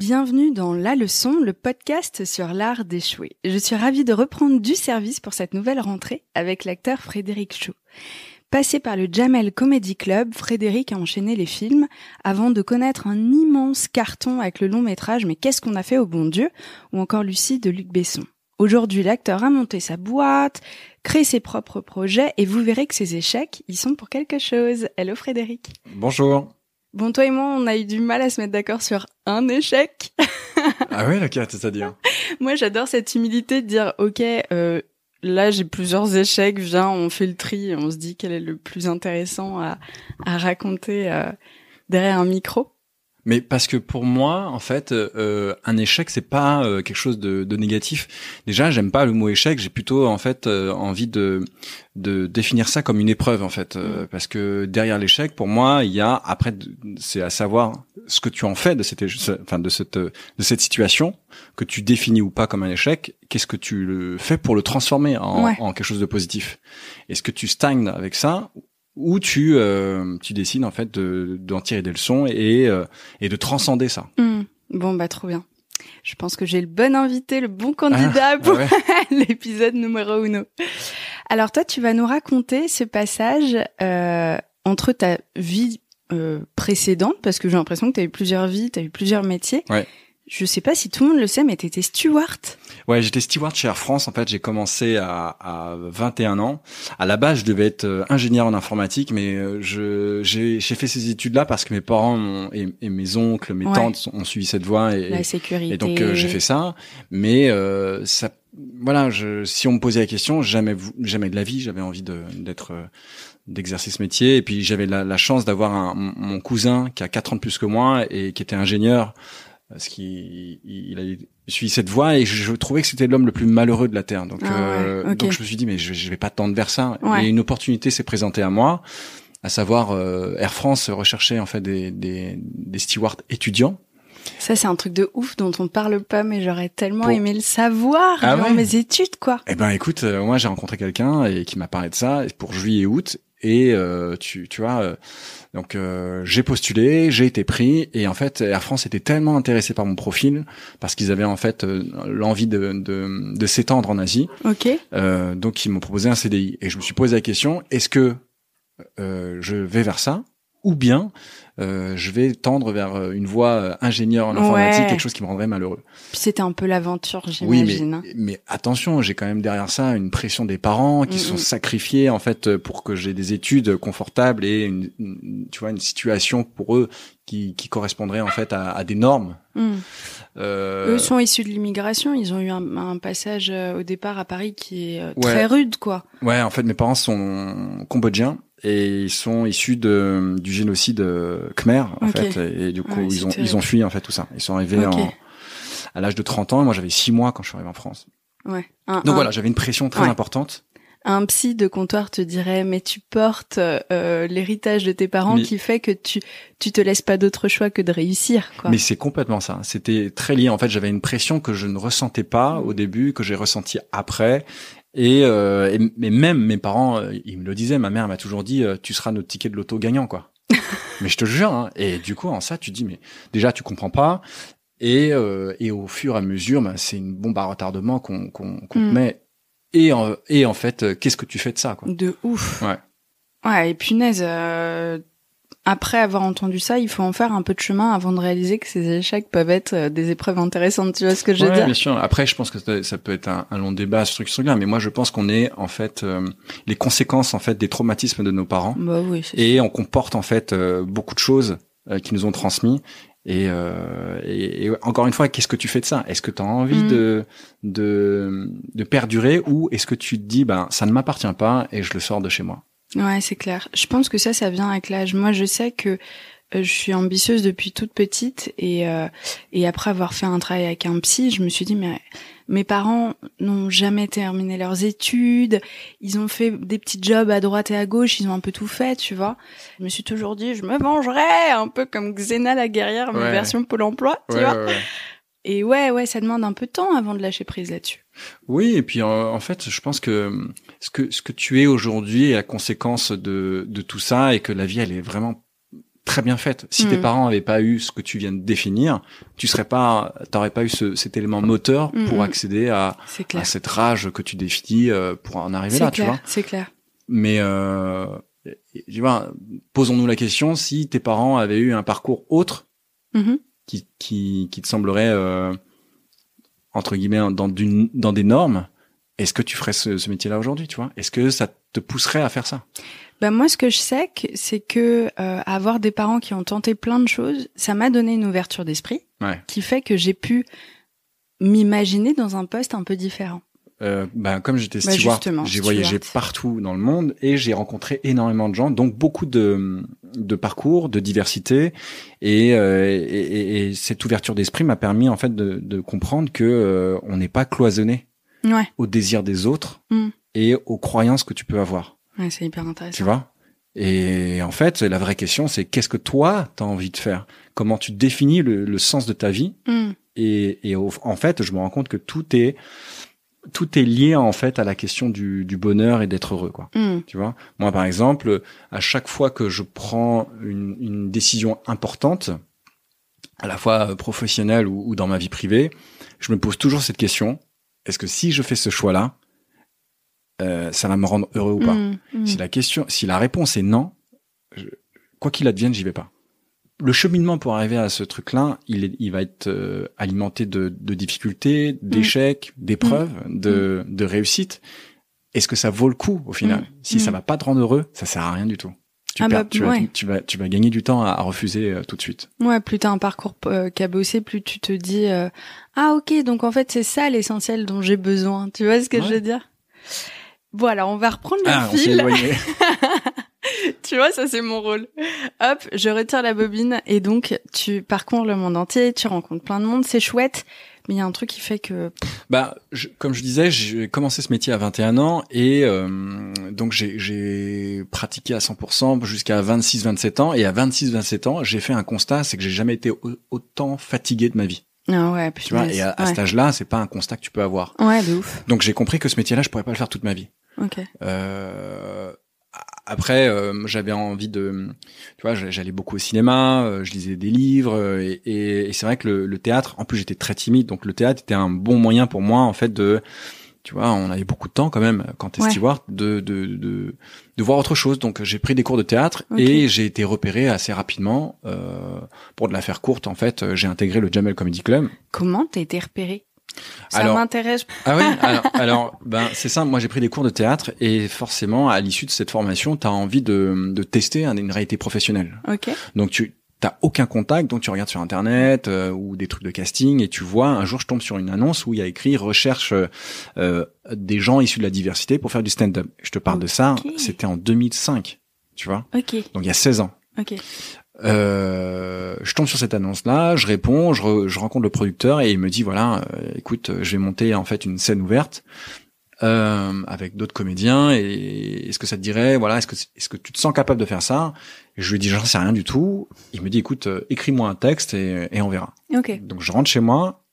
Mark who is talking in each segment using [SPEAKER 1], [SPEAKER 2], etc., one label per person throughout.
[SPEAKER 1] Bienvenue dans La Leçon, le podcast sur l'art d'échouer. Je suis ravie de reprendre du service pour cette nouvelle rentrée avec l'acteur Frédéric Chou. Passé par le Jamel Comedy Club, Frédéric a enchaîné les films avant de connaître un immense carton avec le long métrage Mais qu'est-ce qu'on a fait au bon Dieu ou encore Lucie de Luc Besson. Aujourd'hui, l'acteur a monté sa boîte, créé ses propres projets et vous verrez que ses échecs, ils sont pour quelque chose. Hello Frédéric.
[SPEAKER 2] Bonjour.
[SPEAKER 1] Bon, toi et moi, on a eu du mal à se mettre d'accord sur un échec.
[SPEAKER 2] Ah ouais, lequel, c'est-à-dire?
[SPEAKER 1] Moi, j'adore cette humilité de dire, ok, là, j'ai plusieurs échecs, viens, on fait le tri, on se dit quel est le plus intéressant à raconter derrière un micro.
[SPEAKER 2] Mais parce que pour moi, en fait, un échec, c'est pas quelque chose de négatif. Déjà, j'aime pas le mot échec. J'ai plutôt, en fait, envie de définir ça comme une épreuve, en fait, parce que derrière l'échec, pour moi, il y a après, c'est à savoir ce que tu en fais de cette situation que tu définis ou pas comme un échec. Qu'est-ce que tu le fais pour le transformer en quelque chose de positif? Est-ce que tu stagnes avec ça? Ou tu décides en fait d'en tirer des leçons et de transcender ça.
[SPEAKER 1] Bon bah trop bien. Je pense que j'ai le bon invité, le bon candidat pour l'épisode numéro 1. Alors toi, tu vas nous raconter ce passage entre ta vie précédente, parce que j'ai l'impression que tu as eu plusieurs vies, tu as eu plusieurs métiers.
[SPEAKER 2] Ouais.
[SPEAKER 1] Je sais pas si tout le monde le sait, mais t'étais steward.
[SPEAKER 2] Ouais, j'étais steward chez Air France. En fait, j'ai commencé à 21 ans. À la base, je devais être ingénieur en informatique, mais j'ai fait ces études-là parce que mes parents et mes oncles, mes tantes ont suivi cette voie
[SPEAKER 1] La sécurité.
[SPEAKER 2] Et donc j'ai fait ça. Mais ça, voilà, si on me posait la question, jamais de la vie, j'avais envie d'exercer ce métier. Et puis j'avais la chance d'avoir mon cousin qui a 4 ans de plus que moi et qui était ingénieur. Parce qu'il a suivi cette voie et je trouvais que c'était l'homme le plus malheureux de la Terre. Donc, donc je me suis dit mais je vais pas tendre vers ça. Ouais. Et une opportunité s'est présentée à moi, à savoir Air France recherchait en fait des stewards étudiants.
[SPEAKER 1] Ça c'est un truc de ouf dont on parle pas, mais j'aurais tellement aimé le savoir durant mes études quoi.
[SPEAKER 2] Eh ben écoute, moi j'ai rencontré quelqu'un et qui m'a parlé de ça pour juillet et août et tu vois. Donc j'ai postulé, j'ai été pris et en fait Air France était tellement intéressé par mon profil parce qu'ils avaient en fait l'envie de s'étendre en Asie.
[SPEAKER 1] OK.
[SPEAKER 2] Donc ils m'ont proposé un CDI et je me suis posé la question, est-ce que je vais vers ça ou bien je vais tendre vers une voie ingénieur en informatique, quelque chose qui me rendrait malheureux.
[SPEAKER 1] Puis c'était un peu l'aventure, j'imagine.
[SPEAKER 2] Oui, mais attention, j'ai quand même derrière ça une pression des parents qui sont sacrifiés en fait pour que j'ai des études confortables et une situation pour eux qui correspondrait en fait à des normes.
[SPEAKER 1] Eux sont issus de l'immigration, ils ont eu un passage au départ à Paris qui est très rude quoi.
[SPEAKER 2] Ouais, en fait mes parents sont cambodgiens. Et ils sont issus du génocide Khmer en fait et du coup ils ont fui en fait tout ça. Ils sont arrivés à l'âge de 30 ans et moi j'avais 6 mois quand je suis arrivé en France.
[SPEAKER 1] Ouais.
[SPEAKER 2] Donc voilà, j'avais une pression très importante.
[SPEAKER 1] Un psy de comptoir te dirait mais tu portes l'héritage de tes parents qui fait que tu te laisses pas d'autre choix que de réussir quoi.
[SPEAKER 2] Mais c'est complètement ça, c'était très lié en fait, j'avais une pression que je ne ressentais pas au début, que j'ai ressenti après. Mais même mes parents, ils me le disaient. Ma mère m'a toujours dit, tu seras notre ticket de loto gagnant, quoi. Mais je te jure. Hein, et du coup, en ça, tu te dis, mais déjà, tu comprends pas. Et au fur et à mesure, c'est une bombe à retardement qu'on te met. Et en fait, qu'est-ce que tu fais de ça, quoi?
[SPEAKER 1] De ouf.
[SPEAKER 2] Ouais.
[SPEAKER 1] Ouais. Et punaise. Après avoir entendu ça, il faut en faire un peu de chemin avant de réaliser que ces échecs peuvent être des épreuves intéressantes. Tu vois ce que je veux dire?
[SPEAKER 2] Bien sûr. Après, je pense que ça peut être un long débat ce truc-là, mais moi, je pense qu'on est en fait les conséquences en fait des traumatismes de nos parents.
[SPEAKER 1] Bah oui.
[SPEAKER 2] Et on comporte en fait beaucoup de choses qui nous ont transmis. Et encore une fois, qu'est-ce que tu fais de ça? Est-ce que tu as envie de perdurer ou est-ce que tu te dis ça ne m'appartient pas et je le sors de chez moi?
[SPEAKER 1] Ouais, c'est clair. Je pense que ça vient avec l'âge. Moi, je sais que je suis ambitieuse depuis toute petite et après avoir fait un travail avec un psy, je me suis dit mais mes parents n'ont jamais terminé leurs études, ils ont fait des petits jobs à droite et à gauche, ils ont un peu tout fait, tu vois. Je me suis toujours dit je me vengerai, un peu comme Xena la guerrière, mais version Pôle emploi, tu vois. Ouais. Et ouais, ça demande un peu de temps avant de lâcher prise là-dessus.
[SPEAKER 2] Oui, et puis en fait, je pense que ce que tu es aujourd'hui est la conséquence de tout ça et que la vie elle est vraiment très bien faite. Si tes parents avaient pas eu ce que tu viens de définir, t'aurais pas eu cet élément moteur pour accéder à cette rage que tu définis pour en arriver là, tu vois.
[SPEAKER 1] C'est clair.
[SPEAKER 2] Mais tu vois, posons-nous la question, si tes parents avaient eu un parcours autre qui te semblerait entre guillemets dans des normes, est-ce que tu ferais ce métier-là aujourd'hui, tu vois? Est-ce que ça te pousserait à faire ça?
[SPEAKER 1] Ben moi, ce que je sais, c'est que avoir des parents qui ont tenté plein de choses, ça m'a donné une ouverture d'esprit qui fait que j'ai pu m'imaginer dans un poste un peu différent.
[SPEAKER 2] Comme j'étais steward, j'ai voyagé partout dans le monde et j'ai rencontré énormément de gens, donc beaucoup de parcours, de diversité, et cette ouverture d'esprit m'a permis en fait de comprendre que on n'est pas cloisonné au désir des autres et aux croyances que tu peux avoir.
[SPEAKER 1] Ouais, c'est hyper intéressant.
[SPEAKER 2] Tu vois? Et en fait, la vraie question, c'est qu'est-ce que toi, t'as envie de faire? Comment tu définis le sens de ta vie? En fait, je me rends compte que tout est lié, en fait, à la question du bonheur et d'être heureux, quoi. Tu vois? Moi, par exemple, à chaque fois que je prends une décision importante, à la fois professionnelle ou dans ma vie privée, je me pose toujours cette question. Est-ce que si je fais ce choix-là, ça va me rendre heureux ou pas? Si la réponse est non, quoi qu'il advienne, j'y vais pas. Le cheminement pour arriver à ce truc-là, il va être alimenté de difficultés, d'échecs, d'épreuves, de réussites. Est-ce que ça vaut le coup au final? Si ça va pas te rendre heureux, ça sert à rien du tout. Tu vas gagner du temps à refuser tout de suite.
[SPEAKER 1] Ouais, plus t'as un parcours cabossé, plus tu te dis ah ok, donc en fait c'est ça l'essentiel dont j'ai besoin. Tu vois ce que je veux dire? Bon, alors on va reprendre le fil. On s'est éloigné. Tu vois, ça c'est mon rôle. Hop, je retire la bobine et donc tu parcours le monde entier, tu rencontres plein de monde, c'est chouette. Mais il y a un truc qui fait que...
[SPEAKER 2] comme je disais, j'ai commencé ce métier à 21 ans et donc j'ai pratiqué à 100% jusqu'à 26-27 ans. Et à 26-27 ans, j'ai fait un constat, c'est que j'ai jamais été autant fatigué de ma vie.
[SPEAKER 1] Ah ouais,
[SPEAKER 2] tu vois, et à cet âge-là, c'est pas un constat que tu peux avoir.
[SPEAKER 1] Ouais, de ouf.
[SPEAKER 2] Donc j'ai compris que ce métier-là, je pourrais pas le faire toute ma vie.
[SPEAKER 1] Ok.
[SPEAKER 2] Après, j'avais envie de, tu vois, j'allais beaucoup au cinéma, je lisais des livres, et c'est vrai que le théâtre, en plus j'étais très timide, donc le théâtre était un bon moyen pour moi, en fait, tu vois, on avait beaucoup de temps quand même quand t'es steward de voir autre chose. Donc j'ai pris des cours de théâtre et j'ai été repéré assez rapidement. Pour de la faire courte, en fait, j'ai intégré le Jamel Comedy Club.
[SPEAKER 1] Comment t'as été repéré? Ça m'intéresse.
[SPEAKER 2] Ah oui, alors c'est ça. Moi, j'ai pris des cours de théâtre et forcément, à l'issue de cette formation, t'as envie de tester une réalité professionnelle.
[SPEAKER 1] Ok.
[SPEAKER 2] Donc t'as aucun contact, donc tu regardes sur internet ou des trucs de casting et tu vois, un jour je tombe sur une annonce où il y a écrit recherche des gens issus de la diversité pour faire du stand-up. Je te parle de ça, c'était en 2005, tu vois.
[SPEAKER 1] Ok.
[SPEAKER 2] Donc il y a 16 ans.
[SPEAKER 1] Ok.
[SPEAKER 2] Je tombe sur cette annonce-là, je réponds, je rencontre le producteur et il me dit voilà, écoute, je vais monter en fait une scène ouverte avec d'autres comédiens et est-ce que ça te dirait, voilà, est-ce que tu te sens capable de faire ça? Et je lui dis j'en sais rien du tout. Il me dit écoute, écris-moi un texte et on verra.
[SPEAKER 1] Ok.
[SPEAKER 2] Donc je rentre chez moi,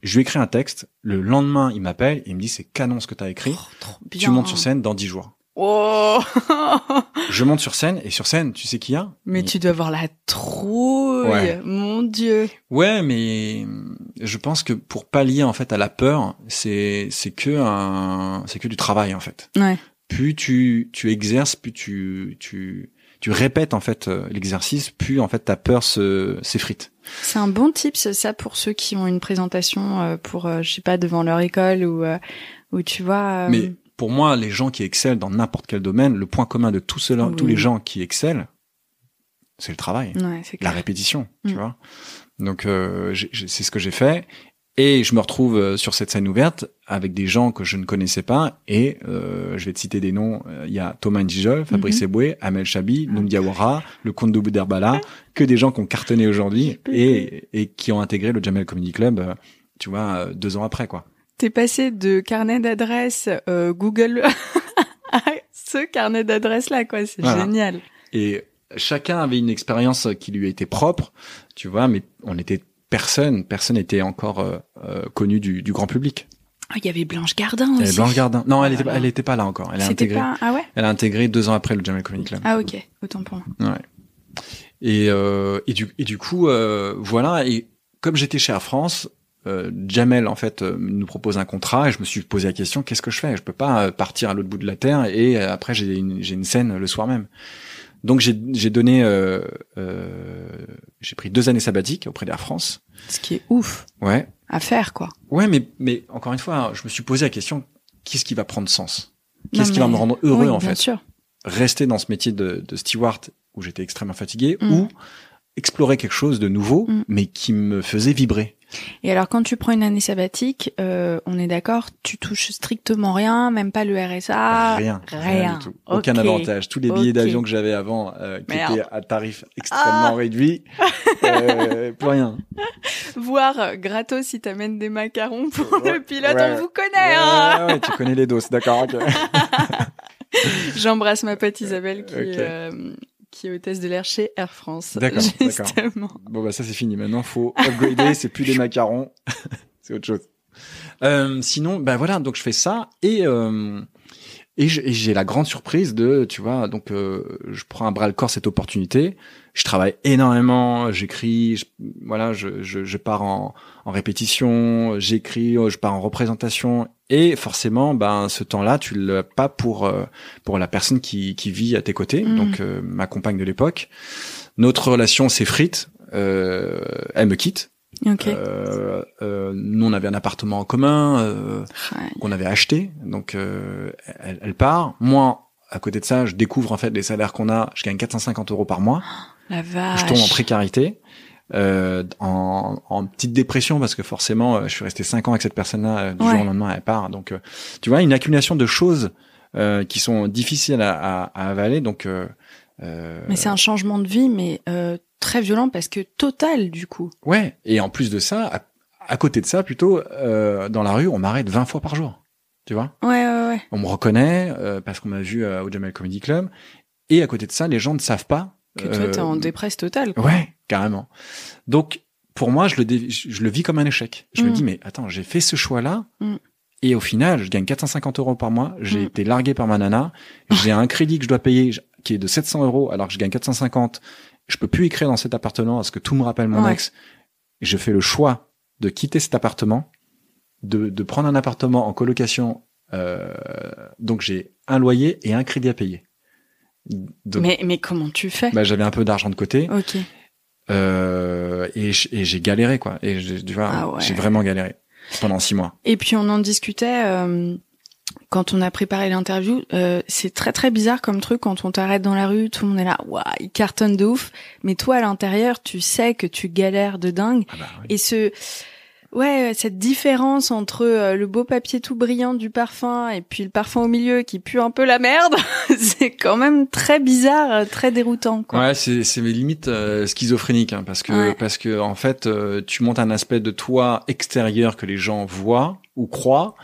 [SPEAKER 2] je lui écris un texte. Le lendemain, il m'appelle et il me dit c'est canon ce que t'as écrit.
[SPEAKER 1] Trop bien.
[SPEAKER 2] Tu montes sur scène dans 10 jours.
[SPEAKER 1] Oh.
[SPEAKER 2] Je monte sur scène et sur scène, tu sais qui y a?
[SPEAKER 1] Mais tu dois avoir la trouille, mon Dieu.
[SPEAKER 2] Ouais, mais je pense que pour pallier en fait à la peur, c'est que du travail en fait.
[SPEAKER 1] Ouais.
[SPEAKER 2] Plus tu exerces, plus tu répètes en fait l'exercice, plus en fait ta peur s'effrite.
[SPEAKER 1] C'est un bon tips ça pour ceux qui ont une présentation pour je sais pas devant leur école ou tu vois.
[SPEAKER 2] Mais pour moi, les gens qui excellent dans n'importe quel domaine, le point commun de tous les gens qui excellent, c'est le travail,
[SPEAKER 1] c'est
[SPEAKER 2] la répétition, tu vois. Donc c'est ce que j'ai fait et je me retrouve sur cette scène ouverte avec des gens que je ne connaissais pas et je vais te citer des noms. Il y a Thomas Njijol, Fabrice Eboué, Amel Chabi, Noum Diawara, le Comte de Bouderbala, que des gens qui ont cartonné aujourd'hui et qui ont intégré le Jamel Comedy Club, tu vois, 2 ans après quoi.
[SPEAKER 1] T'es passé de carnet d'adresses Google à ce carnet d'adresses là quoi, c'est génial.
[SPEAKER 2] Et chacun avait une expérience qui lui était propre, tu vois, mais personne n'était encore connu du grand public.
[SPEAKER 1] Ah, il y avait Blanche Gardin aussi.
[SPEAKER 2] Il y avait Blanche Gardin. Non, elle était pas là encore. Elle a intégré.
[SPEAKER 1] Ah ouais?
[SPEAKER 2] Elle a intégré 2 ans après le Jamel Comedy Club.
[SPEAKER 1] Ah ok, autant pour moi.
[SPEAKER 2] Ouais. Du coup, voilà. Et comme j'étais chez Air France, Jamel en fait nous propose un contrat et je me suis posé la question, qu'est-ce que je fais? Je peux pas partir à l'autre bout de la terre et après j'ai une scène le soir même. Donc j'ai pris 2 années sabbatiques auprès d'Air France.
[SPEAKER 1] Ce qui est ouf.
[SPEAKER 2] Ouais.
[SPEAKER 1] À faire, quoi.
[SPEAKER 2] Ouais, mais encore une fois, je me suis posé la question, qu'est-ce qui va prendre sens? Qu'est-ce qui va me rendre heureux, en fait?
[SPEAKER 1] Bien sûr.
[SPEAKER 2] Rester dans ce métier de steward où j'étais extrêmement fatigué ou explorer quelque chose de nouveau, mais qui me faisait vibrer.
[SPEAKER 1] Et alors, quand tu prends une année sabbatique, on est d'accord, tu touches strictement rien, même pas le RSA?
[SPEAKER 2] Rien du tout. Aucun avantage. Tous les billets d'avion que j'avais avant, qui étaient à tarif extrêmement réduit, plus rien.
[SPEAKER 1] Voire gratos si t'amènes des macarons pour le pilote, on vous connaît, hein.
[SPEAKER 2] Ouais, tu connais les doses, d'accord, ok.
[SPEAKER 1] J'embrasse ma pote Isabelle qui est hôtesse de l'air chez Air France.
[SPEAKER 2] D'accord. Bon, bah, ça, c'est fini. Maintenant, faut upgrader. C'est plus des macarons. C'est autre chose. Sinon, bah, voilà. Donc, je fais ça et j'ai la grande surprise tu vois, donc, je prends à bras le corps cette opportunité. Je travaille énormément. J'écris, je pars en répétition. J'écris, je pars en représentation. Et forcément, ben, ce temps-là, tu l'as pas pour la personne qui vit à tes côtés, donc ma compagne de l'époque. Notre relation s'effrite, elle me quitte.
[SPEAKER 1] Okay.
[SPEAKER 2] Nous, on avait un appartement en commun qu'on avait acheté, donc elle part. Moi, à côté de ça, je découvre en fait les salaires qu'on a. Je gagne 450 € par mois.
[SPEAKER 1] La vache.
[SPEAKER 2] Je tombe en précarité. En petite dépression parce que forcément je suis resté 5 ans avec cette personne-là, du jour au lendemain elle part, donc tu vois, une accumulation de choses qui sont difficiles à avaler, donc
[SPEAKER 1] mais c'est un changement de vie, mais très violent parce que total du coup.
[SPEAKER 2] Ouais, et en plus de ça, à côté de ça plutôt, dans la rue on m'arrête 20 fois par jour, tu vois.
[SPEAKER 1] Ouais.
[SPEAKER 2] On me reconnaît parce qu'on m'a vu au Jamel Comedy Club, et à côté de ça les gens ne savent pas
[SPEAKER 1] que toi t'es en dépresse totale, quoi.
[SPEAKER 2] Ouais, carrément. Donc pour moi je le vis comme un échec. Je me dis mais attends, j'ai fait ce choix-là et au final je gagne 450 € par mois, j'ai été largué par ma nana, j'ai un crédit que je dois payer qui est de 700 € alors que je gagne 450, je peux plus écrire dans cet appartement parce que tout me rappelle mon ex. Et je fais le choix de quitter cet appartement, de prendre un appartement en colocation, donc j'ai un loyer et un crédit à payer. Donc,
[SPEAKER 1] mais comment tu fais?
[SPEAKER 2] Bah, j'avais un peu d'argent de côté.
[SPEAKER 1] Ok.
[SPEAKER 2] Et j'ai galéré, quoi. Et tu vois, j'ai vraiment galéré pendant 6 mois.
[SPEAKER 1] Et puis on en discutait quand on a préparé l'interview. C'est très très bizarre comme truc quand on t'arrête dans la rue, tout le monde est là, waouh, il cartonne de ouf. Mais toi à l'intérieur, tu sais que tu galères de dingue.
[SPEAKER 2] Ah bah, oui.
[SPEAKER 1] Et cette différence entre le beau papier tout brillant du parfum et puis le parfum au milieu qui pue un peu la merde, c'est quand même très bizarre, très déroutant, quoi.
[SPEAKER 2] Ouais, c'est limite schizophrénique, hein, parce que en fait, tu montes un aspect de toi extérieur que les gens voient ou croient,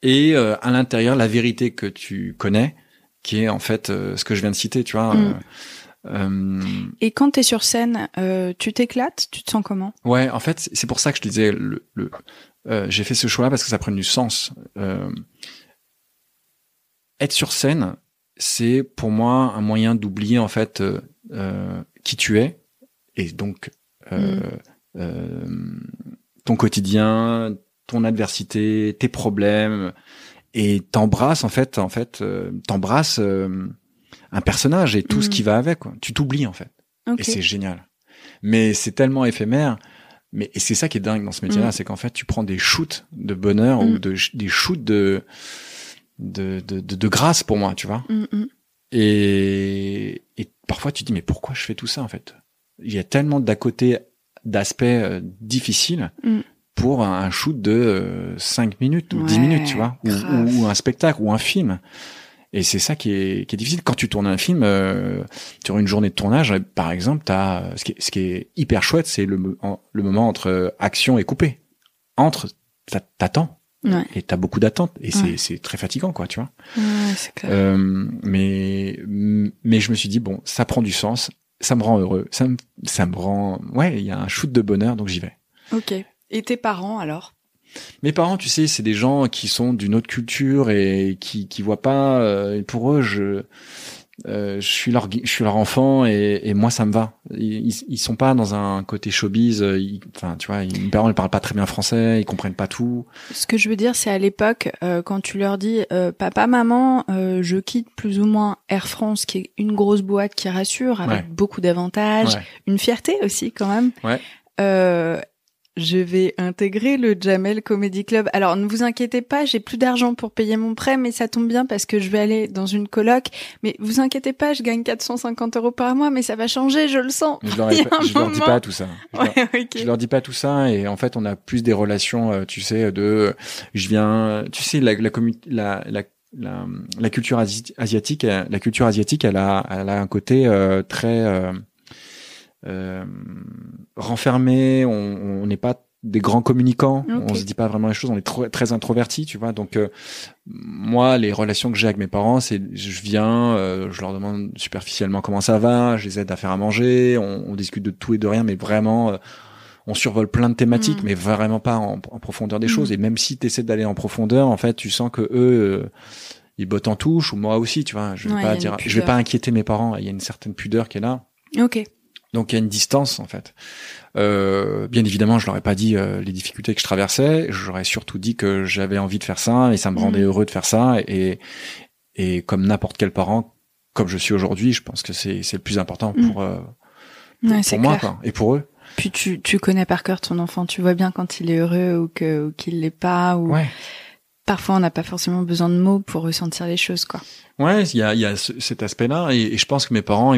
[SPEAKER 2] et à l'intérieur la vérité que tu connais, qui est en fait ce que je viens de citer, tu vois.
[SPEAKER 1] Et quand t'es sur scène, tu t'éclates, tu te sens comment? Ouais,
[SPEAKER 2] en fait, c'est pour ça que je te disais, j'ai fait ce choix-là parce que ça prend du sens. Être sur scène, c'est pour moi un moyen d'oublier en fait qui tu es et donc ton quotidien, ton adversité, tes problèmes, et t'embrasses t'embrasses un personnage et tout ce qui va avec, quoi. Tu t'oublies en fait. Okay. Et c'est génial. Mais c'est tellement éphémère. Et c'est ça qui est dingue dans ce métier-là, c'est qu'en fait tu prends des shoots de bonheur ou des shoots de grâce pour moi, tu vois. Et parfois tu te dis mais pourquoi je fais tout ça en fait? Il y a tellement d'à côté d'aspects difficiles pour un shoot de 5 minutes ou 10 minutes, tu vois, ou un spectacle ou un film. Et c'est ça qui est difficile quand tu tournes un film. Sur une journée de tournage, par exemple, ce qui est hyper chouette, c'est le moment entre action et coupé. T'attends. Ouais. Et t'as beaucoup d'attentes. Et c'est très fatigant, quoi, tu vois.
[SPEAKER 1] Ouais, c'est clair.
[SPEAKER 2] Mais je me suis dit, bon, ça prend du sens, ça me rend heureux, ça me rend, il y a un shoot de bonheur, donc j'y vais.
[SPEAKER 1] Ok. Et tes parents, alors?
[SPEAKER 2] Mes parents, tu sais, c'est des gens qui sont d'une autre culture et qui voient pas, pour eux, je suis leur enfant et moi ça me va. Ils sont pas dans un côté showbiz. Enfin, tu vois, mes parents ils parlent pas très bien français, ils comprennent pas tout.
[SPEAKER 1] Ce que je veux dire, c'est à l'époque quand tu leur dis papa, maman, je quitte plus ou moins Air France, qui est une grosse boîte qui rassure avec beaucoup d'avantages, une fierté aussi quand même. Je vais intégrer le Jamel Comedy Club. Alors, ne vous inquiétez pas, j'ai plus d'argent pour payer mon prêt, mais ça tombe bien parce que je vais aller dans une coloc. Mais vous inquiétez pas, je gagne 450 € par mois, mais ça va changer, je le sens.
[SPEAKER 2] Je leur dis pas tout ça. Je leur dis pas tout ça, et en fait, on a plus des relations, tu sais, je viens, tu sais, la culture asiatique, elle a un côté très renfermé, on n'est pas des grands communicants, on se dit pas vraiment les choses, on est très introvertis, tu vois. Donc moi, les relations que j'ai avec mes parents, c'est je viens, je leur demande superficiellement comment ça va, je les aide à faire à manger, on discute de tout et de rien, mais vraiment on survole plein de thématiques, mais vraiment pas en profondeur des choses. Et même si tu essaies d'aller en profondeur, en fait, tu sens que eux ils bottent en touche, ou moi aussi, tu vois. Je vais pas inquiéter mes parents, il y a une certaine pudeur qui est là. Donc il y a une distance, en fait. Bien évidemment, je leur ai pas dit les difficultés que je traversais. J'aurais surtout dit que j'avais envie de faire ça et ça me rendait heureux de faire ça. Et comme n'importe quel parent, comme je suis aujourd'hui, je pense que c'est le plus important pour moi, quoi, et pour eux.
[SPEAKER 1] Puis tu connais par cœur ton enfant. Tu vois bien quand il est heureux ou qu'il l'est pas. Ou parfois on n'a pas forcément besoin de mots pour ressentir les choses, quoi.
[SPEAKER 2] Ouais, il y a cet aspect-là, et je pense que mes parents,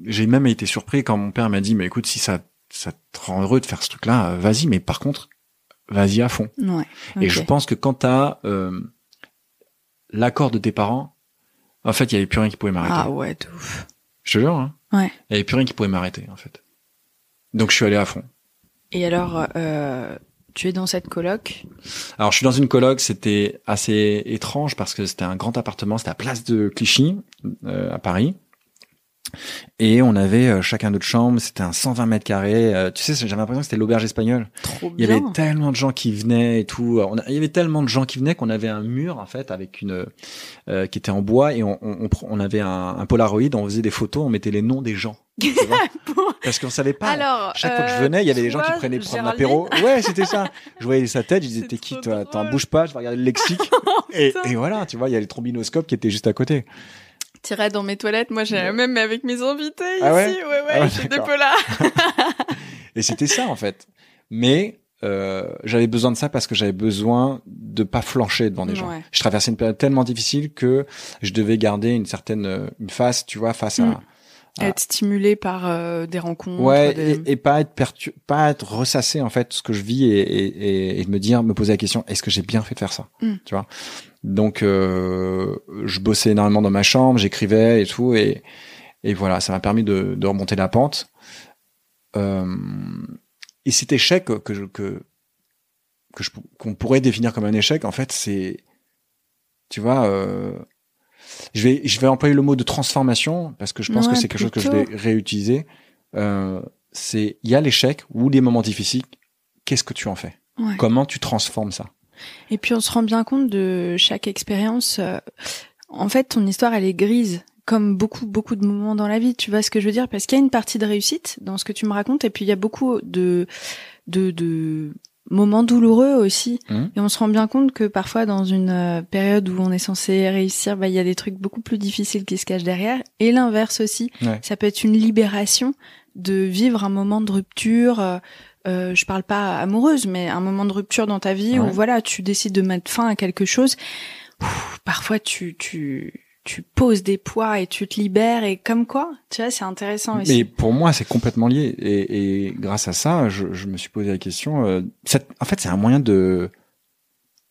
[SPEAKER 2] j'ai même été surpris quand mon père m'a dit, mais écoute, si ça te rend heureux de faire ce truc-là, vas-y, mais par contre, vas-y à fond. Et je pense que quand t'as l'accord de tes parents, en fait, il y avait plus rien qui pouvait m'arrêter.
[SPEAKER 1] Ah ouais, de ouf.
[SPEAKER 2] Je te jure, hein. Il y avait plus rien qui pouvait m'arrêter, en fait. Donc je suis allé à fond.
[SPEAKER 1] Et alors, tu es dans cette coloc?
[SPEAKER 2] Alors je suis dans une coloc, c'était assez étrange parce que c'était un grand appartement, c'était à Place de Clichy, à Paris. Et on avait chacun notre chambre, c'était un 120 mètres carrés. Tu sais, j'avais l'impression que c'était l'auberge espagnole.
[SPEAKER 1] Trop bien.
[SPEAKER 2] Il y avait tellement de gens qui venaient et tout. Il y avait tellement de gens qui venaient qu'on avait un mur, en fait, avec qui était en bois, et on avait un Polaroid, on faisait des photos, on mettait les noms des gens. Tu vois. Parce qu'on savait pas. Alors, chaque fois que je venais, il y avait des gens qui prenaient prendre l'apéro. Ouais, c'était ça. Je voyais sa tête, je disais, t'es qui, toi? T'en bouge pas, je vais regarder le lexique. et voilà, tu vois, il y a le trombinoscope qui était juste à côté.
[SPEAKER 1] T'irais dans mes toilettes, moi j'ai même avec mes invités ici, ouais, j'ai des polars.
[SPEAKER 2] Et c'était ça, en fait. Mais j'avais besoin de ça parce que j'avais besoin de pas flancher devant des gens. Je traversais une période tellement difficile que je devais garder une face, tu vois, face à
[SPEAKER 1] être stimulé par des rencontres.
[SPEAKER 2] Et pas être ressassé, en fait, ce que je vis, et me poser la question, est-ce que j'ai bien fait de faire ça? Tu vois? Donc je bossais énormément dans ma chambre, j'écrivais et tout, et voilà, ça m'a permis de remonter la pente. Et cet échec qu'on pourrait définir comme un échec, en fait, c'est, tu vois, je vais employer le mot de transformation parce que je pense que c'est quelque chose que je vais réutiliser. Il y a l'échec ou des moments difficiles. Qu'est-ce que tu en fais? Comment tu transformes ça?
[SPEAKER 1] Et puis on se rend bien compte de chaque expérience. En fait, ton histoire, elle est grise, comme beaucoup de moments dans la vie. Tu vois ce que je veux dire? Parce qu'il y a une partie de réussite dans ce que tu me racontes, et puis il y a beaucoup de moments douloureux aussi. Et on se rend bien compte que parfois, dans une période où on est censé réussir, il y a des trucs beaucoup plus difficiles qui se cachent derrière. Et l'inverse aussi. Ça peut être une libération de vivre un moment de rupture. Je parle pas amoureuse, mais un moment de rupture dans ta vie où voilà, tu décides de mettre fin à quelque chose. Parfois tu poses des poids et tu te libères, et comme quoi, tu vois, c'est intéressant aussi.
[SPEAKER 2] Mais pour moi, c'est complètement lié, et grâce à ça, je me suis posé la question. En fait, c'est un moyen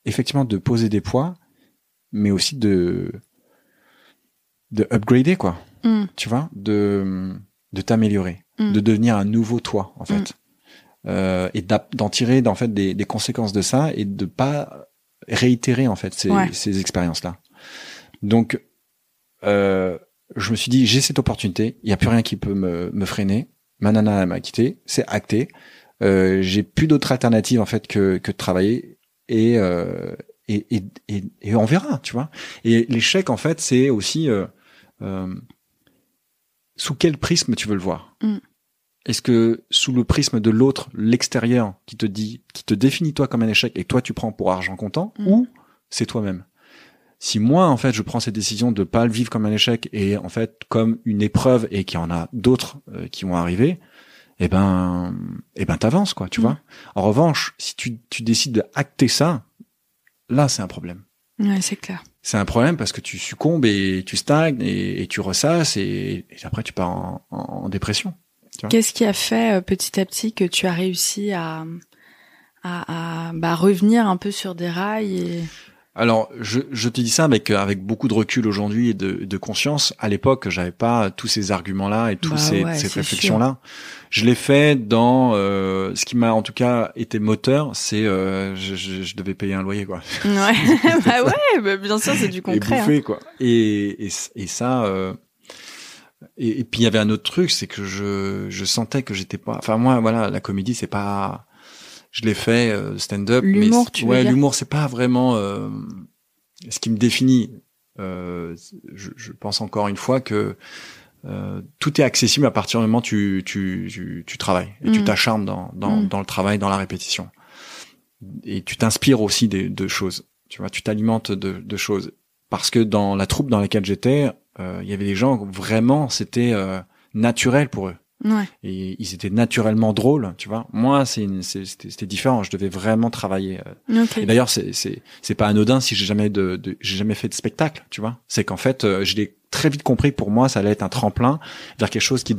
[SPEAKER 2] effectivement de poser des poids, mais aussi de upgrader, quoi. Tu vois, de t'améliorer, de devenir un nouveau toi, en fait. Et d'en tirer en fait des conséquences de ça, et de pas réitérer, en fait, ces expériences-là. Donc je me suis dit, j'ai cette opportunité, il y a plus rien qui peut me freiner. Ma nana, elle m'a quitté, c'est acté. J'ai plus d'autre alternative, en fait, que de travailler, et on verra, tu vois. Et l'échec, en fait, c'est aussi sous quel prisme tu veux le voir? Est-ce que sous le prisme de l'autre, l'extérieur, qui te définit toi comme un échec et que toi tu prends pour argent comptant, ou c'est toi-même? Si moi, en fait, je prends cette décision de pas le vivre comme un échec et en fait comme une épreuve et qu'il y en a d'autres qui vont arriver, eh ben t'avances, quoi, tu vois. En revanche, si tu décides de acter ça, là c'est un problème.
[SPEAKER 1] Ouais, c'est clair.
[SPEAKER 2] C'est un problème parce que tu succombes et tu stagnes et tu ressasses et après tu pars en dépression.
[SPEAKER 1] Qu'est-ce qui a fait petit à petit que tu as réussi à revenir un peu sur des rails
[SPEAKER 2] Alors, je te dis ça avec beaucoup de recul aujourd'hui et de conscience. À l'époque, j'avais pas tous ces arguments-là et toutes ces réflexions-là. Je l'ai fait dans ce qui m'a en tout cas été moteur, c'est je devais payer un loyer, quoi.
[SPEAKER 1] Ouais, bien sûr, c'est du concret.
[SPEAKER 2] Et bouffer, quoi. Et ça. Et puis il y avait un autre truc, c'est que je sentais que j'étais pas. Enfin moi, voilà, la comédie, c'est pas. Je l'ai fait stand-up,
[SPEAKER 1] l'humour,
[SPEAKER 2] mais l'humour, c'est pas vraiment ce qui me définit. Je pense encore une fois que tout est accessible à partir du moment où tu travailles et tu t'acharnes dans le travail, dans la répétition. Et tu t'inspires aussi de choses. Tu vois, tu t'alimentes de choses. Parce que dans la troupe dans laquelle j'étais, il y avait des gens vraiment, c'était naturel pour eux.
[SPEAKER 1] Ouais.
[SPEAKER 2] Et ils étaient naturellement drôles, tu vois. Moi, c'était différent. Je devais vraiment travailler.
[SPEAKER 1] Okay.
[SPEAKER 2] Et d'ailleurs, c'est pas anodin si j'ai jamais fait de spectacle, tu vois. C'est qu'en fait, je l'ai très vite compris. Pour moi, ça allait être un tremplin vers quelque chose qui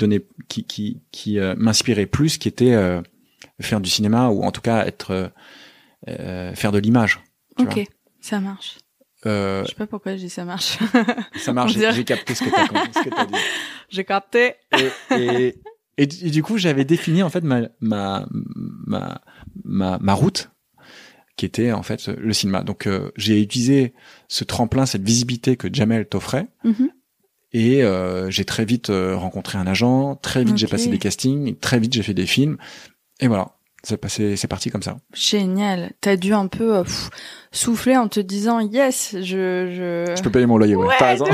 [SPEAKER 2] m'inspirait plus, qui était faire du cinéma ou en tout cas faire de l'image.
[SPEAKER 1] Ok, ça marche. Je sais pas pourquoi je dis ça marche.
[SPEAKER 2] Ça marche. J'ai capté ce que t'as dit.
[SPEAKER 1] J'ai capté.
[SPEAKER 2] Et du coup, j'avais défini en fait ma route, qui était en fait le cinéma. Donc, j'ai utilisé ce tremplin, cette visibilité que Jamel t'offrait, et j'ai très vite rencontré un agent. Très vite, j'ai passé des castings. Très vite, j'ai fait des films. Et voilà. C'est parti comme ça.
[SPEAKER 1] Génial. T'as dû un peu souffler en te disant yes, je
[SPEAKER 2] peux payer mon loyer, ouais. T'as raison.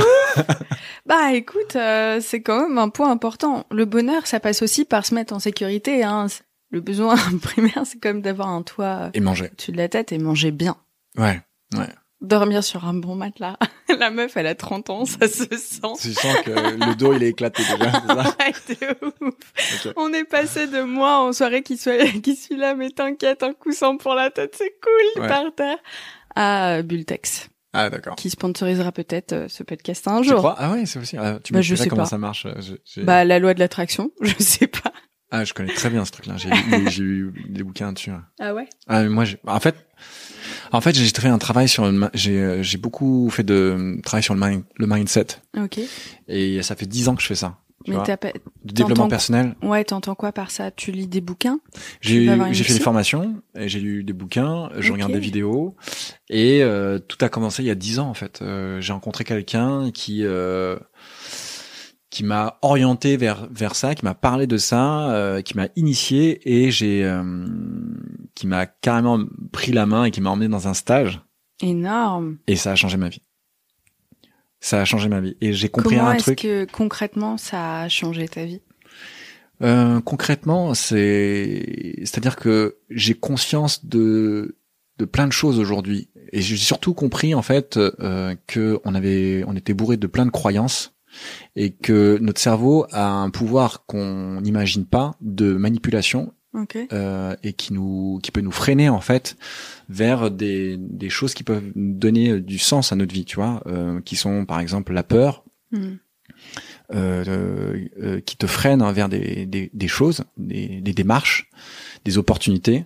[SPEAKER 1] Bah écoute, c'est quand même un point important. Le bonheur, ça passe aussi par se mettre en sécurité. Hein. Le besoin primaire, c'est quand même d'avoir un toit
[SPEAKER 2] et manger
[SPEAKER 1] au-dessus de la tête et manger bien.
[SPEAKER 2] Ouais.
[SPEAKER 1] Dormir sur un bon matelas. La meuf, elle a 30 ans, ça se sent.
[SPEAKER 2] Tu sens que le dos, il est éclaté déjà, c'est ça?
[SPEAKER 1] Ouais, de ouf. Okay. On est passé de moi en soirée qui suis là, mais t'inquiète, un coussin pour la tête, c'est cool, par terre, à Bultex.
[SPEAKER 2] Ah, d'accord.
[SPEAKER 1] Qui sponsorisera peut-être ce podcast un jour.
[SPEAKER 2] Tu crois? Ah ouais, c'est aussi. Tu me dirais comment ça marche.
[SPEAKER 1] Bah, la loi de l'attraction, je sais pas.
[SPEAKER 2] Ah, je connais très bien ce truc-là. J'ai eu des bouquins dessus.
[SPEAKER 1] Ah ouais?
[SPEAKER 2] Ah, moi, en fait, j'ai fait un travail sur j'ai beaucoup fait de travail sur le mindset.
[SPEAKER 1] Ok.
[SPEAKER 2] Et ça fait 10 ans que je fais ça.
[SPEAKER 1] Mais
[SPEAKER 2] du développement personnel.
[SPEAKER 1] Ouais, t'entends quoi par ça? Tu lis des bouquins?
[SPEAKER 2] J'ai fait des formations, et j'ai lu des bouquins, je regarde des vidéos, et tout a commencé il y a 10 ans en fait. J'ai rencontré quelqu'un qui m'a orienté vers ça, qui m'a parlé de ça, qui m'a initié, et qui m'a carrément pris la main et qui m'a emmené dans un stage.
[SPEAKER 1] Énorme.
[SPEAKER 2] Et ça a changé ma vie. Ça a changé ma vie. Et j'ai compris un truc.
[SPEAKER 1] Comment est-ce que concrètement ça a changé ta vie?
[SPEAKER 2] Concrètement, c'est-à-dire que j'ai conscience de plein de choses aujourd'hui. Et j'ai surtout compris en fait que on était bourré de plein de croyances. Et que notre cerveau a un pouvoir qu'on n'imagine pas de manipulation, et qui peut nous freiner en fait vers des choses qui peuvent donner du sens à notre vie, tu vois, qui sont par exemple la peur, qui te freine vers des choses, des démarches, des opportunités,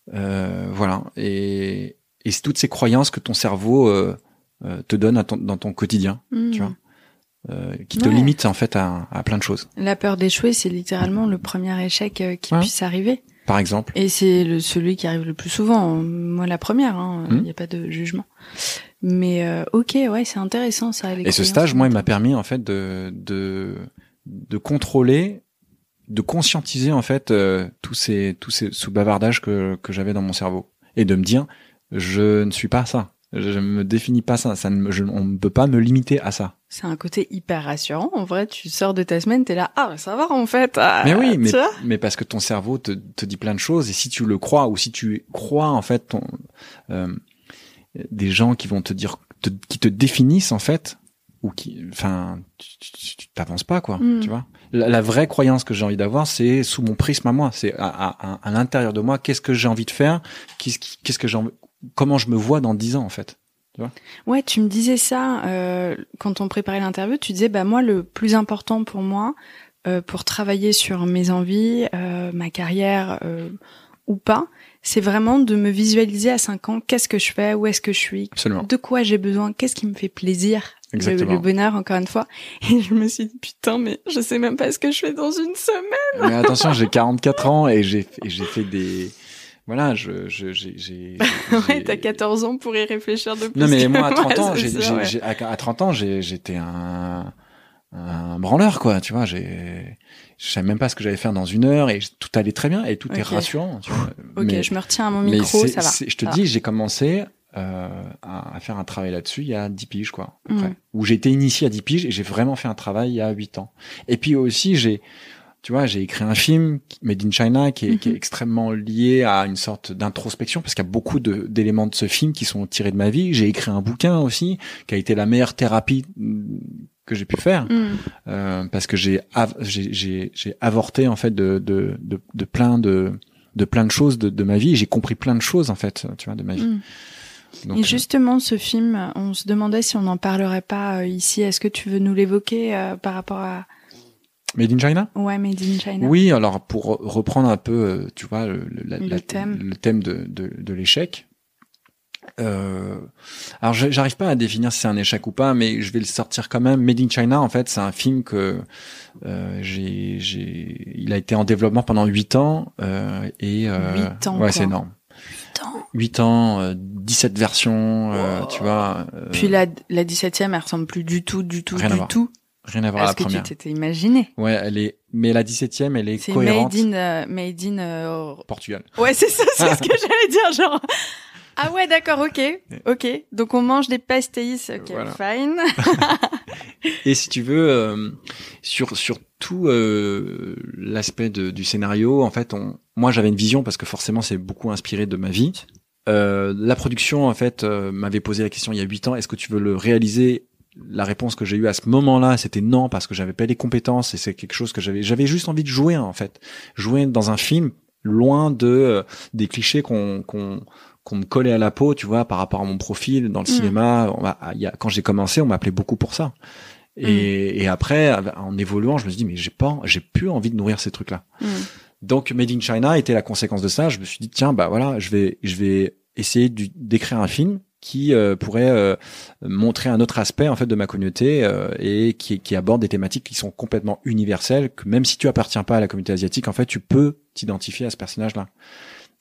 [SPEAKER 2] voilà. Et c'est toutes ces croyances que ton cerveau te donne dans ton quotidien, tu vois. Qui te limite en fait à plein de choses.
[SPEAKER 1] La peur d'échouer, c'est littéralement le premier échec qui puisse arriver.
[SPEAKER 2] Par exemple.
[SPEAKER 1] Et c'est celui qui arrive le plus souvent. Moi, la première, il n'y a pas de jugement. Mais ok, ouais, c'est intéressant ça.
[SPEAKER 2] Et ce stage, moi, il m'a permis en fait de contrôler, de conscientiser en fait tous ces sous-bavardages que j'avais dans mon cerveau, et de me dire, je ne suis pas ça. Je me définis pas ça. On ne peut pas me limiter à ça.
[SPEAKER 1] C'est un côté hyper rassurant. En vrai, tu sors de ta semaine, t'es là, ah, ça va, en fait.
[SPEAKER 2] Mais oui,
[SPEAKER 1] tu vois
[SPEAKER 2] mais parce que ton cerveau te dit plein de choses, et si tu le crois, ou si tu crois, en fait, des gens qui vont te dire, qui te définissent, en fait, ou tu t'avances pas, quoi, tu vois. La vraie croyance que j'ai envie d'avoir, c'est sous mon prisme à moi, c'est à l'intérieur de moi, qu'est-ce que j'ai envie de faire, qu'est-ce que comment je me vois dans 10 ans, en fait. Tu vois?
[SPEAKER 1] Ouais, tu me disais ça quand on préparait l'interview. Tu disais, moi, le plus important pour moi, pour travailler sur mes envies, ma carrière ou pas, c'est vraiment de me visualiser à 5 ans. Qu'est-ce que je fais? Où est-ce que je suis?
[SPEAKER 2] Absolument.
[SPEAKER 1] De quoi j'ai besoin? Qu'est-ce qui me fait plaisir?
[SPEAKER 2] Exactement.
[SPEAKER 1] Le bonheur, encore une fois. Et je me suis dit, putain, mais je sais même pas ce que je fais dans une semaine.
[SPEAKER 2] Mais attention, j'ai 44 ans et j'ai fait des... Voilà,
[SPEAKER 1] Ouais, t'as 14 ans pour y réfléchir de plus.
[SPEAKER 2] Non, mais moi, à 30 ans,
[SPEAKER 1] ouais.
[SPEAKER 2] à 30 ans, j'étais un branleur, quoi, tu vois, je savais même pas ce que j'allais faire dans 1 heure et tout allait très bien et tout est rassurant, tu vois.
[SPEAKER 1] Ok, je me retiens à mon micro, ça va.
[SPEAKER 2] Je te dis, j'ai commencé à faire un travail là-dessus il y a 10 piges, quoi, après. Où j'ai été initié à 10 piges et j'ai vraiment fait un travail il y a 8 ans. Et puis aussi, j'ai écrit un film, Made in China, qui est extrêmement lié à une sorte d'introspection, parce qu'il y a beaucoup d'éléments de ce film qui sont tirés de ma vie. J'ai écrit un bouquin aussi, qui a été la meilleure thérapie que j'ai pu faire, parce que j'ai avorté, en fait, de plein de choses de ma vie, et j'ai compris plein de choses, en fait, tu vois, de ma vie. Donc,
[SPEAKER 1] et justement, ce film, on se demandait si on n'en parlerait pas ici. Est-ce que tu veux nous l'évoquer par rapport à...
[SPEAKER 2] Made in China?
[SPEAKER 1] Ouais, Made in China.
[SPEAKER 2] Oui, alors pour reprendre un peu, tu vois, le thème de l'échec. Alors j'arrive pas à définir si c'est un échec ou pas, mais je vais le sortir quand même. Made in China, en fait, c'est un film que il a été en développement pendant 8 ans et
[SPEAKER 1] 8 ans,
[SPEAKER 2] ouais, c'est énorme. 8 ans, 17 versions, tu vois.
[SPEAKER 1] Puis la 17e, elle ressemble plus du tout.
[SPEAKER 2] Rien à voir à la première.
[SPEAKER 1] Est-ce que tu t'étais imaginé?
[SPEAKER 2] Ouais, mais la 17e, elle est cohérente.
[SPEAKER 1] Made in
[SPEAKER 2] Portugal.
[SPEAKER 1] Ouais, c'est ça, c'est ce que j'allais dire, genre. Ah ouais, d'accord, ok. Donc on mange des pastéis, ok, voilà. Fine.
[SPEAKER 2] Et si tu veux, sur tout l'aspect du scénario, en fait, moi j'avais une vision parce que forcément c'est beaucoup inspiré de ma vie. La production, en fait, m'avait posé la question il y a 8 ans, est-ce que tu veux le réaliser? La réponse que j'ai eue à ce moment-là, c'était non, parce que j'avais pas les compétences et c'est quelque chose que j'avais juste envie de jouer, en fait. Jouer dans un film, loin des clichés qu'on me collait à la peau, tu vois, par rapport à mon profil dans le cinéma. Quand j'ai commencé, on m'appelait beaucoup pour ça. Et après, en évoluant, je me suis dit, mais j'ai plus envie de nourrir ces trucs-là. Donc, Made in China était la conséquence de ça. Je me suis dit, tiens, voilà, je vais essayer d'écrire un film qui pourrait montrer un autre aspect, en fait, de ma communauté et qui aborde des thématiques qui sont complètement universelles, que même si tu appartiens pas à la communauté asiatique, en fait, tu peux t'identifier à ce personnage-là.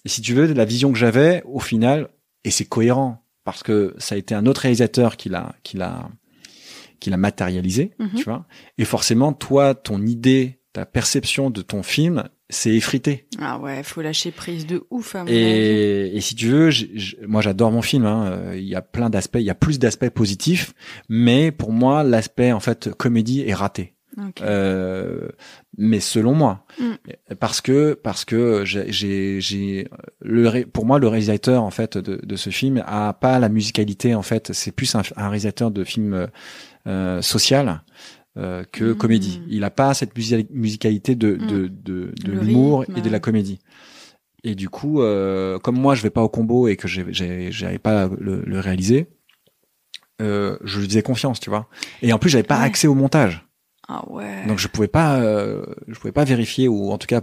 [SPEAKER 2] Et si tu veux, la vision que j'avais, au final, et c'est cohérent, parce que ça a été un autre réalisateur qui l'a matérialisé, tu vois. Et forcément, toi, ton idée, ta perception de ton film, c'est effrité.
[SPEAKER 1] Ah ouais, faut lâcher prise de ouf, à mon avis.
[SPEAKER 2] Et si tu veux, moi j'adore mon film, il y a plein d'aspects, il y a plus d'aspects positifs, mais pour moi, l'aspect, en fait, comédie est raté.
[SPEAKER 1] Okay.
[SPEAKER 2] Mais selon moi, parce que pour moi le réalisateur, en fait, de ce film a pas la musicalité, en fait, c'est plus un réalisateur de film social que comédie. Il a pas cette musicalité de l'humour et de la comédie. Et du coup, comme moi je vais pas au combo et que j'avais pas le réaliser, je lui faisais confiance, tu vois. Et en plus j'avais pas accès au montage.
[SPEAKER 1] Ah ouais.
[SPEAKER 2] Donc je pouvais pas vérifier ou en tout cas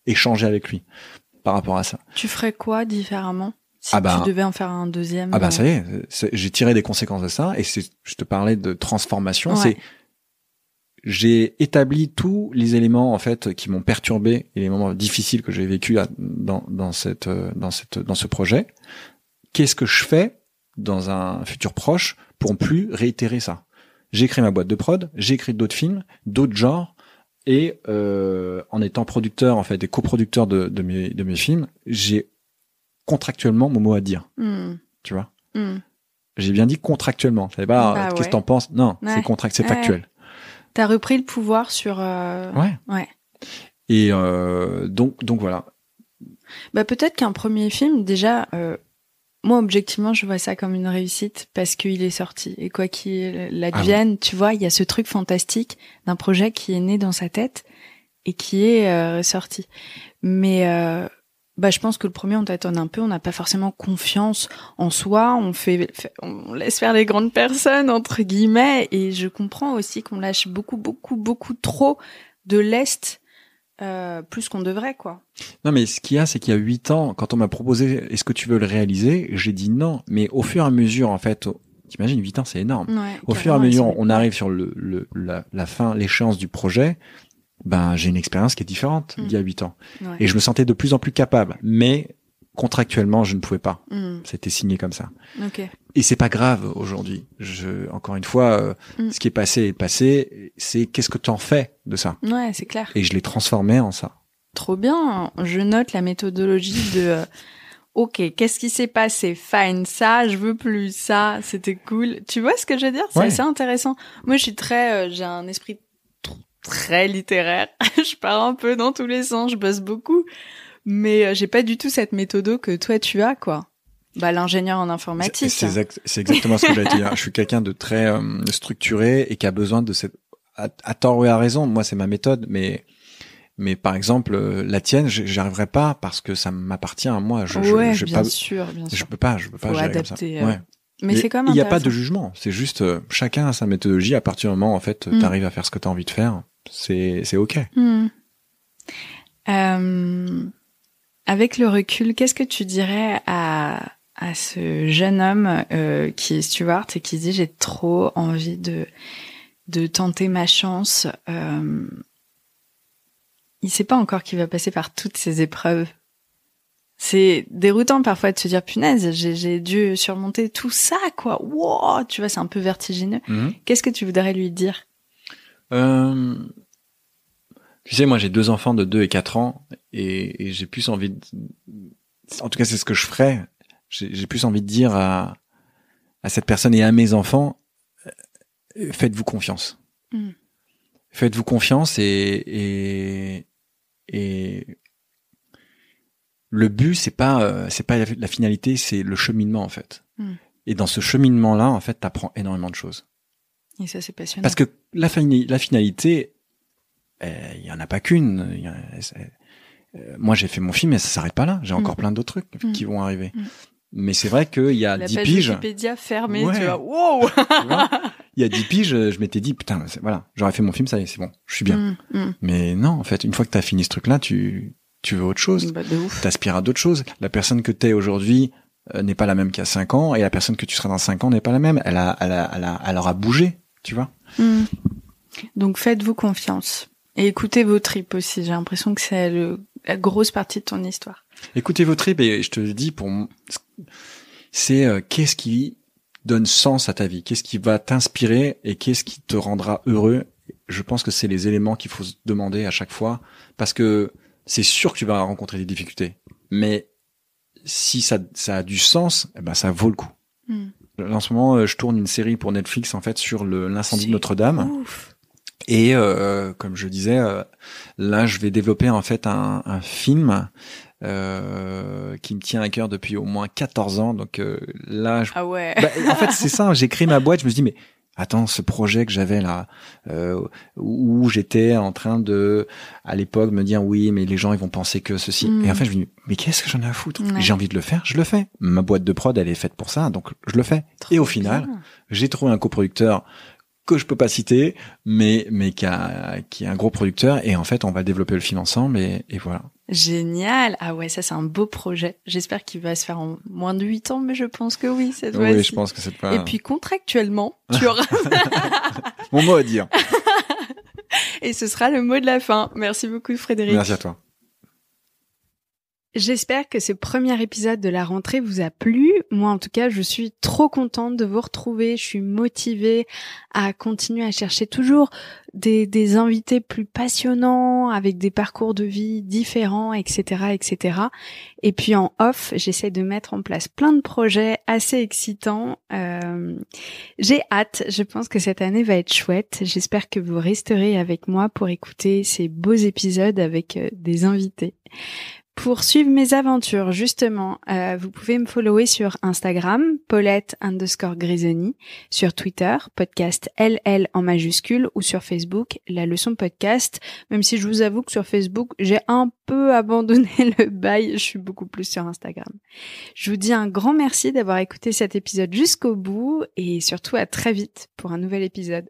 [SPEAKER 2] échanger avec lui par rapport à ça.
[SPEAKER 1] Tu ferais quoi différemment si tu devais en faire un deuxième?
[SPEAKER 2] Ça y est, j'ai tiré des conséquences de ça et je te parlais de transformation. Ouais. J'ai établi tous les éléments, en fait, qui m'ont perturbé et les moments difficiles que j'ai vécu dans ce projet. Qu'est-ce que je fais dans un futur proche pour ne plus réitérer ça? J'ai créé ma boîte de prod, j'ai écrit d'autres films, d'autres genres, et en étant producteur, en fait, et coproducteur de mes films, j'ai contractuellement mon mot à dire. Tu vois. J'ai bien dit contractuellement. Ça savais pas,
[SPEAKER 1] Bah
[SPEAKER 2] qu'est-ce que
[SPEAKER 1] ouais.
[SPEAKER 2] t'en penses? Non,
[SPEAKER 1] Ouais.
[SPEAKER 2] c'est c'est
[SPEAKER 1] Ouais.
[SPEAKER 2] factuel.
[SPEAKER 1] T'as repris le pouvoir sur...
[SPEAKER 2] Ouais.
[SPEAKER 1] Ouais.
[SPEAKER 2] Et donc voilà.
[SPEAKER 1] Bah peut-être qu'un premier film, déjà, moi objectivement, je vois ça comme une réussite parce qu'il est sorti. Et quoi qu'il l'advienne, tu vois, il y a ce truc fantastique d'un projet qui est né dans sa tête et qui est sorti. Mais bah je pense que le premier, on tâtonne un peu, on n'a pas forcément confiance en soi, on laisse faire les grandes personnes entre guillemets. Et je comprends aussi qu'on lâche beaucoup trop de lest. Plus qu'on devrait, quoi.
[SPEAKER 2] Non, mais ce qu'il y a, c'est qu'il y a 8 ans, quand on m'a proposé, est-ce que tu veux le réaliser? J'ai dit non. Mais au fur et à mesure, en fait, t'imagines, 8 ans, c'est énorme.
[SPEAKER 1] Ouais,
[SPEAKER 2] Au fur et à mesure, on arrive sur la fin, l'échéance du projet. Ben, j'ai une expérience qui est différente d'il y a 8 ans.
[SPEAKER 1] Ouais.
[SPEAKER 2] Et je me sentais de plus en plus capable. Mais, contractuellement, je ne pouvais pas.
[SPEAKER 1] Mm.
[SPEAKER 2] C'était signé comme ça.
[SPEAKER 1] Ok.
[SPEAKER 2] Et c'est pas grave aujourd'hui. Encore une fois, ce qui est passé. C'est qu'est-ce que tu en fais de ça?
[SPEAKER 1] Ouais, c'est clair.
[SPEAKER 2] Et je l'ai transformé en ça.
[SPEAKER 1] Trop bien. Je note la méthodologie de ok, qu'est-ce qui s'est passé? Fine, ça, je veux plus ça. C'était cool. Tu vois ce que je veux dire? C'est
[SPEAKER 2] Ouais.
[SPEAKER 1] assez intéressant. Moi, je suis j'ai un esprit très littéraire. Je pars un peu dans tous les sens. Je bosse beaucoup, mais j'ai pas du tout cette méthode que toi tu as, quoi. Bah, l'ingénieur en informatique.
[SPEAKER 2] C'est exactement ce que j'allais te dire. Je suis quelqu'un de très structuré et qui a besoin de cette, à tort ou à raison. Moi, c'est ma méthode, mais par exemple, la tienne, j'y arriverai pas parce que ça m'appartient à moi.
[SPEAKER 1] Bien sûr.
[SPEAKER 2] Je peux pas
[SPEAKER 1] Faut
[SPEAKER 2] gérer
[SPEAKER 1] adapter.
[SPEAKER 2] comme ça. Ouais.
[SPEAKER 1] Mais c'est comme
[SPEAKER 2] il y a pas de jugement. C'est juste, chacun a sa méthodologie. À partir du moment, en fait, t'arrives à faire ce que t'as envie de faire. C'est ok.
[SPEAKER 1] Avec le recul, qu'est-ce que tu dirais à ce jeune homme qui est Stuart et qui dit j'ai trop envie de tenter ma chance. Il sait pas encore qu'il va passer par toutes ces épreuves. C'est déroutant parfois de se dire punaise, j'ai dû surmonter tout ça, quoi. Wow, tu vois, c'est un peu vertigineux. Qu'est-ce que tu voudrais lui dire?
[SPEAKER 2] Tu sais, moi j'ai 2 enfants de 2 et 4 ans et j'ai plus envie en tout cas c'est ce que je ferais. J'ai plus envie de dire à cette personne et à mes enfants, faites-vous confiance. Faites-vous confiance et le but c'est pas la finalité, c'est le cheminement en fait. Et dans ce cheminement là en fait t'apprends énormément de choses.
[SPEAKER 1] Et ça c'est passionnant.
[SPEAKER 2] Parce que la finalité, il y en a pas qu'une. Moi j'ai fait mon film et ça s'arrête pas là. J'ai encore plein d'autres trucs qui vont arriver. Mais c'est vrai qu'il y a 10 piges.
[SPEAKER 1] La page Wikipédia fermée,
[SPEAKER 2] ouais.
[SPEAKER 1] tu vois. Wow.
[SPEAKER 2] Il y a 10 piges, je m'étais dit putain, voilà, j'aurais fait mon film, ça y est, c'est bon, je suis bien. Mais non, en fait, une fois que t'as fini ce truc-là, tu veux autre chose.
[SPEAKER 1] Bah, de ouf.
[SPEAKER 2] T'aspires à d'autres choses. La personne que t'es aujourd'hui n'est pas la même qu'il y a 5 ans, et la personne que tu seras dans 5 ans n'est pas la même. Elle aura bougé, tu vois.
[SPEAKER 1] Donc faites-vous confiance. Et écoutez vos tripes aussi. J'ai l'impression que c'est la grosse partie de ton histoire.
[SPEAKER 2] Écoutez vos tripes, et je te dis, c'est qu'est-ce qui donne sens à ta vie, qu'est-ce qui va t'inspirer et qu'est-ce qui te rendra heureux. Je pense que c'est les éléments qu'il faut se demander à chaque fois, parce que c'est sûr que tu vas rencontrer des difficultés, mais si ça a du sens, eh ben ça vaut le coup. En ce moment, je tourne une série pour Netflix en fait sur l'incendie de Notre-Dame.
[SPEAKER 1] Ouf.
[SPEAKER 2] Et comme je disais, là je vais développer en fait un film qui me tient à cœur depuis au moins 14 ans. Donc là,
[SPEAKER 1] Ah ouais.
[SPEAKER 2] En fait c'est ça. J'ai créé ma boîte. Je me suis dit mais attends, ce projet que j'avais là, où j'étais en train de, à l'époque, me dire oui, mais les gens ils vont penser que ceci. Et en fait je me dis mais qu'est-ce que j'en ai à foutre.
[SPEAKER 1] Ouais.
[SPEAKER 2] J'ai envie de le faire, je le fais. Ma boîte de prod elle est faite pour ça, donc je le fais. Et au final, j'ai trouvé un coproducteur que je peux pas citer, mais qui est un gros producteur, et en fait on va développer le film ensemble, et voilà.
[SPEAKER 1] Génial. Ah ouais, ça c'est un beau projet. J'espère qu'il va se faire en moins de 8 ans, mais je pense que oui, cette fois-ci.
[SPEAKER 2] Oui, je pense que c'est pas...
[SPEAKER 1] Et puis contractuellement, tu auras...
[SPEAKER 2] Mon mot à dire.
[SPEAKER 1] Et ce sera le mot de la fin. Merci beaucoup Frédéric.
[SPEAKER 2] Merci à toi.
[SPEAKER 1] J'espère que ce premier épisode de la rentrée vous a plu. Moi, en tout cas, je suis trop contente de vous retrouver. Je suis motivée à continuer à chercher toujours des invités plus passionnants, avec des parcours de vie différents, etc., etc. Et puis en off, j'essaie de mettre en place plein de projets assez excitants. J'ai hâte. Je pense que cette année va être chouette. J'espère que vous resterez avec moi pour écouter ces beaux épisodes avec des invités. Pour suivre mes aventures, justement, vous pouvez me follower sur Instagram, Paulette_Grisoni, sur Twitter, podcast LL en majuscule, ou sur Facebook, La Leçon Podcast, même si je vous avoue que sur Facebook, j'ai un peu abandonné le bail, je suis beaucoup plus sur Instagram. Je vous dis un grand merci d'avoir écouté cet épisode jusqu'au bout, et surtout à très vite pour un nouvel épisode.